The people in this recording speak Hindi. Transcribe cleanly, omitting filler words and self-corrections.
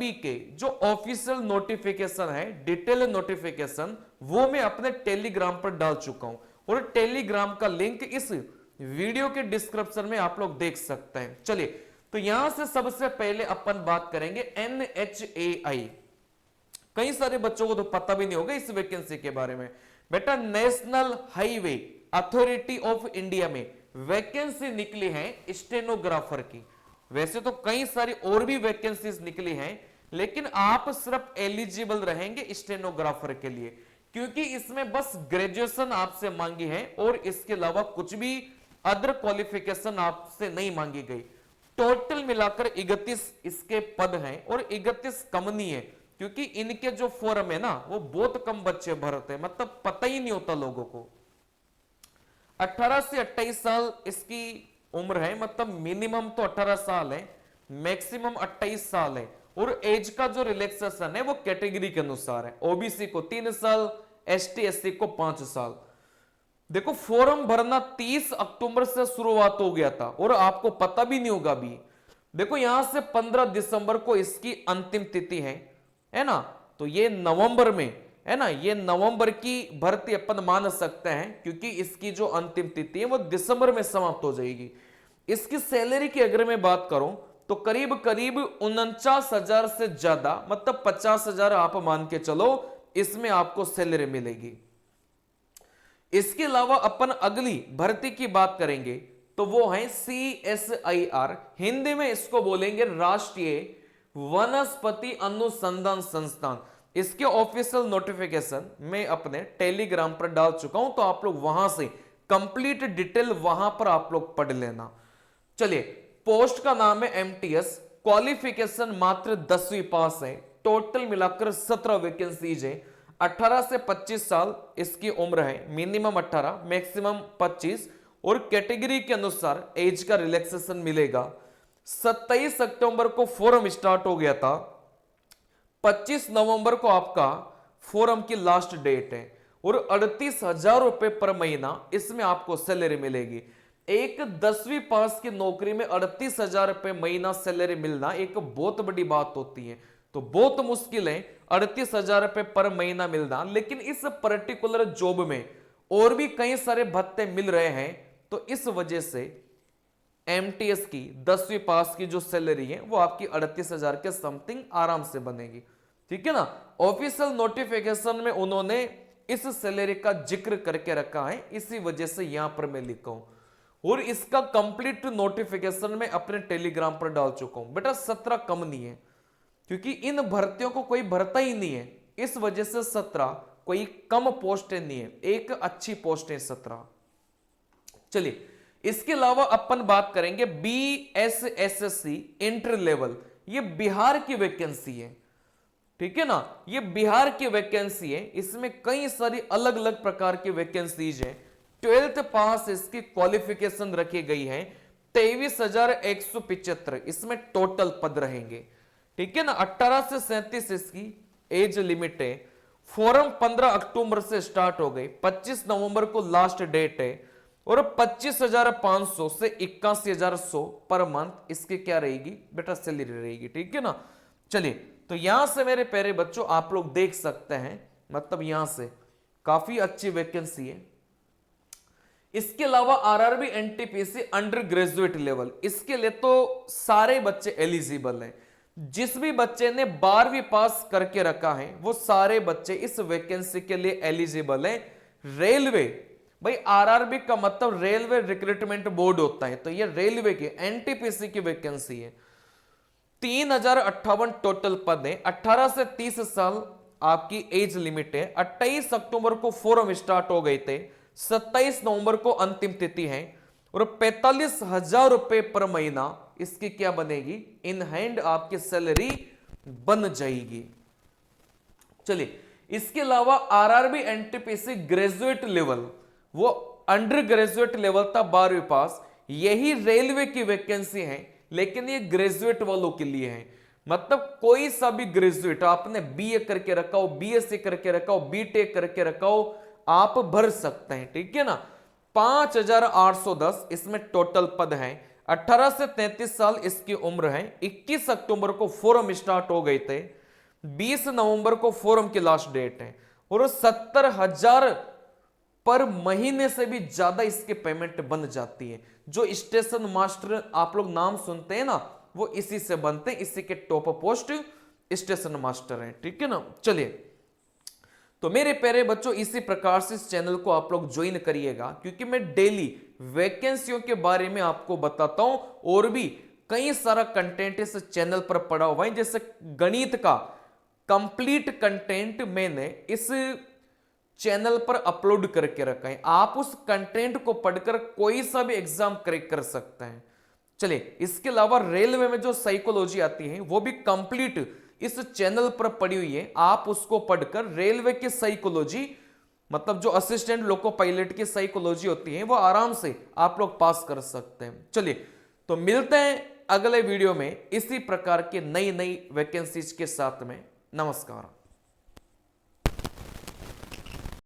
के जो ऑफिशियल नोटिफिकेशन है, डिटेल नोटिफिकेशन, वो मैं अपने टेलीग्राम पर डाल चुका हूं और टेलीग्राम का लिंक इस वीडियो के डिस्क्रिप्शन में आप लोग देख सकते हैं। चलिए, तो यहां से सबसे पहले अपन बात करेंगे NHAI। कई सारे बच्चों को तो पता भी नहीं होगा इस वैकेंसी के बारे में। बेटा, national highway authority of India में वैकेंसी निकली है स्टेनोग्राफर की। वैसे तो कई सारी और भी वैकेंसीज निकली हैं, लेकिन आप सिर्फ एलिजिबल रहेंगे स्टेनोग्राफर के लिए, क्योंकि इसमें बस ग्रेजुएशन आपसे मांगी है और इसके अलावा कुछ भी अदर क्वालिफिकेशन आपसे नहीं मांगी गई। टोटल मिलाकर 31 इसके पद हैं और 31 कंपनी है, क्योंकि इनके जो फॉर्म है ना वो बहुत कम बच्चे भरते हैं, मतलब पता ही नहीं होता लोगों को। 18 से 28 साल इसकी उम्र है, मतलब मिनिमम तो 18 साल है, मैक्सिमम 28 साल है। और एज का जो रिलैक्सेशन है वो कैटेगरी के अनुसार है। ओबीसी को 3 साल, एसटी एससी को 5 साल। देखो, फॉर्म भरना 30 अक्टूबर से शुरुआत हो गया था और आपको पता भी नहीं होगा अभी। देखो, यहां से 15 दिसंबर को इसकी अंतिम तिथि है ना, तो ये नवंबर में है ना, ये नवंबर की भर्ती अपन मान सकते हैं, क्योंकि इसकी जो अंतिम तिथि है वो दिसंबर में समाप्त हो जाएगी। इसकी सैलरी की अगर मैं बात करूं तो करीब करीब 49,000 से ज्यादा, मतलब 50,000 आप मान के चलो, इसमें आपको सैलरी मिलेगी। इसके अलावा अपन अगली भर्ती की बात करेंगे तो वो है CSIR, हिंदी में इसको बोलेंगे राष्ट्रीय वनस्पति अनुसंधान संस्थान। इसके ऑफिशियल नोटिफिकेशन मैं अपने टेलीग्राम पर डाल चुका हूं, तो आप लोग वहां से कंप्लीट डिटेल वहां पर आप लोग पढ़ लेना। चलिए, पोस्ट का नाम है MTS, क्वालिफिकेशन मात्र 10वीं पास है। टोटल मिलाकर 17 वैकेंसीज है। 18 से 25 साल इसकी उम्र है, मिनिमम 18 मैक्सिमम 25, और कैटेगरी के अनुसार एज का रिलैक्सेशन मिलेगा। 27 अक्टूबर को फॉर्म स्टार्ट हो गया था, 25 नवंबर को आपका फॉर्म की लास्ट डेट है, और 38,000 रुपए पर महीना इसमें आपको सैलरी मिलेगी। एक 10वीं पास की नौकरी में 38,000 रुपए महीना सैलरी मिलना एक बहुत बड़ी बात होती है, तो बहुत मुश्किल है 38,000 रुपए पर महीना मिलना। लेकिन इस पर्टिकुलर जॉब में और भी कई सारे भत्ते मिल रहे हैं, तो इस वजह से MTS की 10वीं पास की जो सैलरी है वो आपकी 38,000 के समथिंग आराम से बनेगी। ठीक है ना। ऑफिशियल नोटिफिकेशन में उन्होंने इस सैलरी का जिक्र करके रखा है, इसी वजह से यहां पर मैं लिखा हूं, और इसका कंप्लीट नोटिफिकेशन में अपने टेलीग्राम पर डाल चुका हूं। बेटा, 17 कम नहीं है, क्योंकि इन भर्तियों को कोई भरता ही नहीं है, इस वजह से 17, कोई कम पोस्टें नहीं है, एक अच्छी पोस्ट है 17। चलिए, इसके अलावा अपन बात करेंगे BSSC इंटर लेवल, ये बिहार की वैकेंसी है। ठीक है ना, ये बिहार की वैकेंसी है, इसमें कई सारी अलग अलग प्रकार की वैकेंसीज है। 12th पास इसकी क्वालिफिकेशन रखी गई है। 23,175 इसमें टोटल पद रहेंगे। ठीक है ना। 18 से 37 इसकी एज लिमिट है। फॉर्म 15 अक्टूबर से स्टार्ट हो गई, 25 नवंबर को लास्ट डेट है, और 25,500 से 81,100 पर मंथ इसकी क्या रहेगी बेटा, सैलरी रहेगी। ठीक है ना। चलिए, तो यहां से मेरे प्यारे बच्चों आप लोग देख सकते हैं, मतलब यहां से काफी अच्छी वैकेंसी है। इसके अलावा RRB NTPC under graduate level, इसके लिए तो सारे बच्चे एलिजिबल हैं। जिस भी बच्चे ने 12वीं पास करके रखा है वो सारे बच्चे इस वैकेंसी के लिए एलिजिबल हैं। रेलवे, भाई RRB का मतलब रेलवे रिक्रूटमेंट बोर्ड होता है, तो ये रेलवे की NTPC की वैकेंसी है। 3,058 टोटल पद है। 18 से 30 साल आपकी एज लिमिट है। 28 अक्टूबर को फॉर्म स्टार्ट हो गए थे, 27 नवंबर को अंतिम तिथि है, और 45,000 रुपए पर महीना इसकी क्या बनेगी, इन हैंड आपकी सैलरी बन जाएगी। चलिए, इसके अलावा RRB NTPC ग्रेजुएट लेवल, वो अंडर ग्रेजुएट लेवल था 12वीं पास, यही रेलवे की वैकेंसी है, लेकिन ये ग्रेजुएट वालों के लिए है। मतलब कोई सा भी ग्रेजुएट, आपने BA करके रखा हो, BSc करके रखा हो, BTech करके रखा हो, आप भर सकते हैं। ठीक है ना। 5,810 इसमें टोटल पद हैं। 18 से 33 साल इसकी उम्र है। 21 अक्टूबर को फॉर्म स्टार्ट हो गए थे, 20 नवंबर को फॉर्म की लास्ट डेट है और 70,000 पर महीने से भी ज्यादा इसके पेमेंट बन जाती है। जो स्टेशन मास्टर आप लोग नाम सुनते हैं ना, वो इसी से बनते हैं, इसी के टॉप पोस्ट स्टेशन मास्टर हैं, ठीक है ना। चलिए, तो मेरे प्यारे बच्चों, इसी प्रकार से इस चैनल को आप लोग ज्वाइन करिएगा, क्योंकि मैं डेली वैकेंसियों के बारे में आपको बताता हूं और भी कई सारा कंटेंट इस चैनल पर पड़ा हुआ है। जैसे गणित का कंप्लीट कंटेंट मैंने इस चैनल पर अपलोड करके रखा है, आप उस कंटेंट को पढ़कर कोई सा भी एग्जाम क्रैक कर सकते हैं। चलिए, इसके अलावा रेलवे में जो साइकोलॉजी आती है वो भी कंप्लीट इस चैनल पर पड़ी हुई है, आप उसको पढ़कर रेलवे की साइकोलॉजी, मतलब जो असिस्टेंट लोको पायलट की साइकोलॉजी होती है, वो आराम से आप लोग पास कर सकते हैं। चलिए, तो मिलते हैं अगले वीडियो में इसी प्रकार के नई नई वैकेंसीज के साथ में। नमस्कार।